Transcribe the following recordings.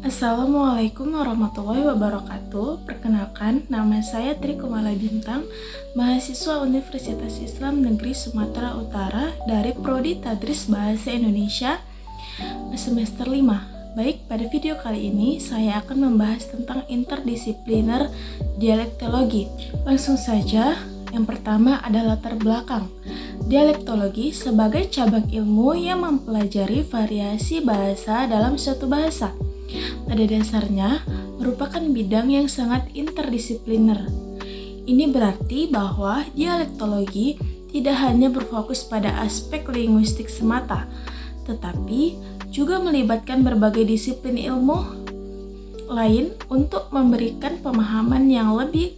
Assalamualaikum warahmatullahi wabarakatuh. Perkenalkan, nama saya Tri Kumala Bintang, mahasiswa Universitas Islam Negeri Sumatera Utara dari Prodi Tadris Bahasa Indonesia semester 5. Baik, pada video kali ini saya akan membahas tentang interdisipliner dialektologi. Langsung saja, yang pertama adalah latar belakang. Dialektologi sebagai cabang ilmu yang mempelajari variasi bahasa dalam suatu bahasa. Pada dasarnya, merupakan bidang yang sangat interdisipliner. Ini berarti bahwa dialektologi tidak hanya berfokus pada aspek linguistik semata, tetapi juga melibatkan berbagai disiplin ilmu lain untuk memberikan pemahaman yang lebih.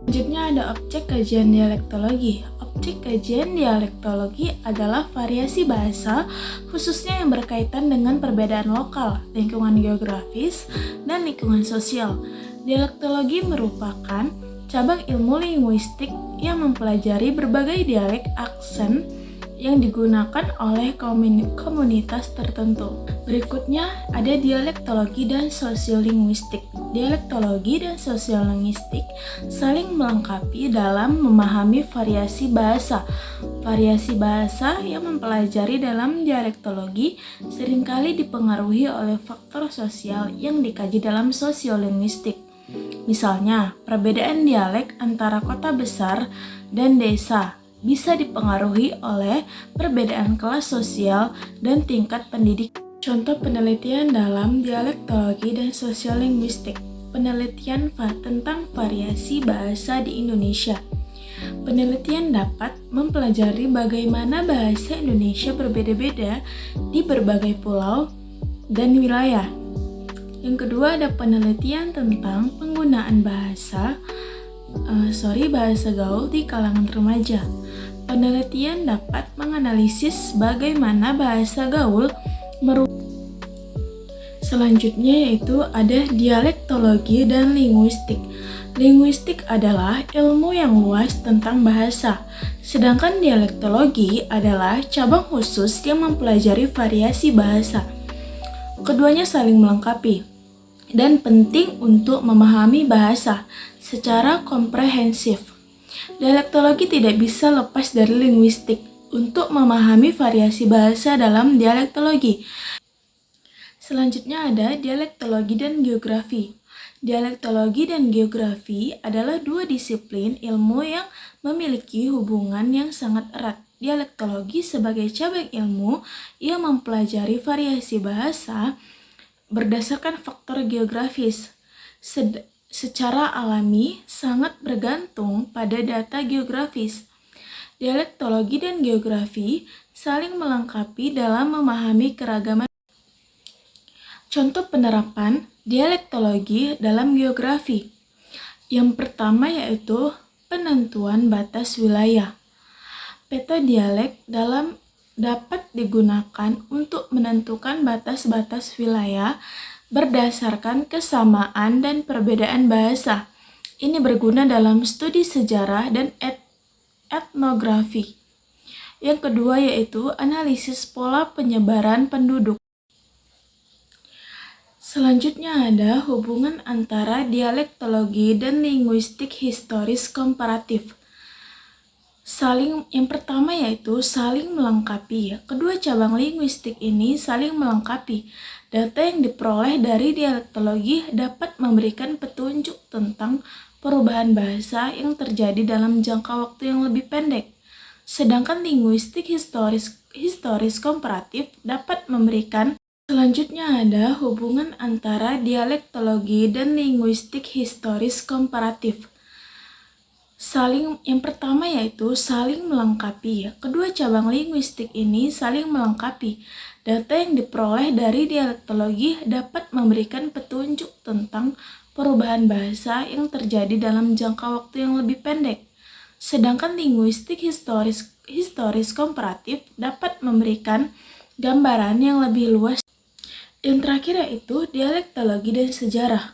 Selanjutnya ada objek kajian dialektologi. Objek kajian dialektologi adalah variasi bahasa, khususnya yang berkaitan dengan perbedaan lokal, lingkungan geografis, dan lingkungan sosial. Dialektologi merupakan cabang ilmu linguistik yang mempelajari berbagai dialek aksen yang digunakan oleh komunitas tertentu. Berikutnya ada dialektologi dan sosiolinguistik. Dialektologi dan sosiolinguistik saling melengkapi dalam memahami variasi bahasa. Variasi bahasa yang mempelajari dalam dialektologi seringkali dipengaruhi oleh faktor sosial yang dikaji dalam sosiolinguistik. Misalnya, perbedaan dialek antara kota besar dan desa bisa dipengaruhi oleh perbedaan kelas sosial dan tingkat pendidikan. Contoh penelitian dalam dialektologi dan sosiolinguistik. Penelitian tentang variasi bahasa di Indonesia. Penelitian dapat mempelajari bagaimana bahasa Indonesia berbeda-beda di berbagai pulau dan wilayah. Yang kedua ada penelitian tentang penggunaan bahasa gaul di kalangan remaja. Penelitian dapat menganalisis bagaimana bahasa gaul Selanjutnya yaitu ada dialektologi dan linguistik. Linguistik adalah ilmu yang luas tentang bahasa, sedangkan dialektologi adalah cabang khusus yang mempelajari variasi bahasa. Keduanya saling melengkapi dan penting untuk memahami bahasa secara komprehensif. Dialektologi tidak bisa lepas dari linguistik untuk memahami variasi bahasa dalam dialektologi. Selanjutnya ada dialektologi dan geografi. Dialektologi dan geografi adalah dua disiplin ilmu yang memiliki hubungan yang sangat erat. Dialektologi sebagai cabang ilmu yang mempelajari variasi bahasa berdasarkan faktor geografis. Secara alami sangat bergantung pada data geografis. Dialektologi dan geografi saling melengkapi dalam memahami keragaman. Contoh penerapan dialektologi dalam geografi. Yang pertama yaitu penentuan batas wilayah. Peta dialek dapat digunakan untuk menentukan batas-batas wilayah berdasarkan kesamaan dan perbedaan bahasa. Ini berguna dalam studi sejarah dan etnografi. Yang kedua yaitu analisis pola penyebaran penduduk. Selanjutnya ada hubungan antara dialektologi dan linguistik historis komparatif. Yang pertama yaitu saling melengkapi. Kedua cabang linguistik ini saling melengkapi. Data yang diperoleh dari dialektologi dapat memberikan petunjuk tentang perubahan bahasa yang terjadi dalam jangka waktu yang lebih pendek. Sedangkan linguistik historis komparatif dapat memberikan. Selanjutnya ada hubungan antara dialektologi dan linguistik historis komparatif. Yang pertama yaitu saling melengkapi. Kedua cabang linguistik ini saling melengkapi. Data yang diperoleh dari dialektologi dapat memberikan petunjuk tentang perubahan bahasa yang terjadi dalam jangka waktu yang lebih pendek. Sedangkan linguistik historis komparatif dapat memberikan gambaran yang lebih luas. Yang terakhir yaitu dialektologi dan sejarah.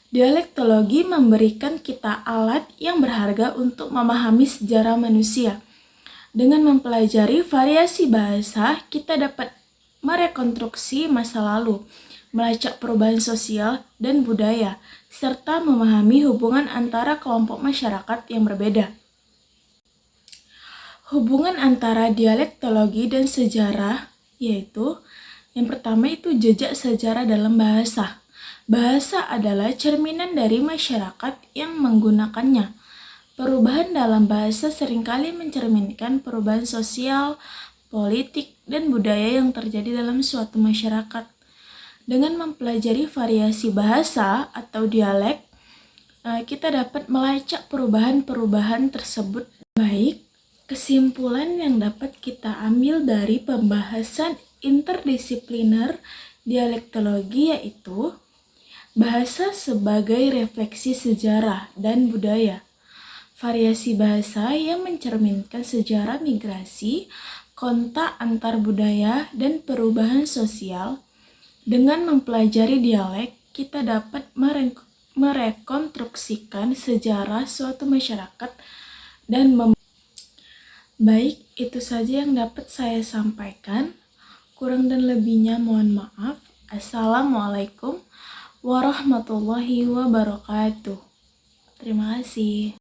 Dialektologi memberikan kita alat yang berharga untuk memahami sejarah manusia. Dengan mempelajari variasi bahasa, kita dapat merekonstruksi masa lalu, melacak perubahan sosial dan budaya, serta memahami hubungan antara kelompok masyarakat yang berbeda. Hubungan antara dialektologi dan sejarah yaitu yang pertama itu jejak sejarah dalam bahasa. Bahasa adalah cerminan dari masyarakat yang menggunakannya. Perubahan dalam bahasa seringkali mencerminkan perubahan sosial, politik, dan budaya yang terjadi dalam suatu masyarakat. Dengan mempelajari variasi bahasa atau dialek, kita dapat melacak perubahan-perubahan tersebut. Baik, kesimpulan yang dapat kita ambil dari pembahasan interdisipliner dialektologi yaitu bahasa sebagai refleksi sejarah dan budaya. Variasi bahasa yang mencerminkan sejarah migrasi, kontak antar budaya, dan perubahan sosial. Dengan mempelajari dialek, kita dapat merekonstruksikan sejarah suatu masyarakat dan Baik, itu saja yang dapat saya sampaikan. Kurang dan lebihnya mohon maaf. Assalamualaikum warahmatullahi wabarakatuh. Terima kasih.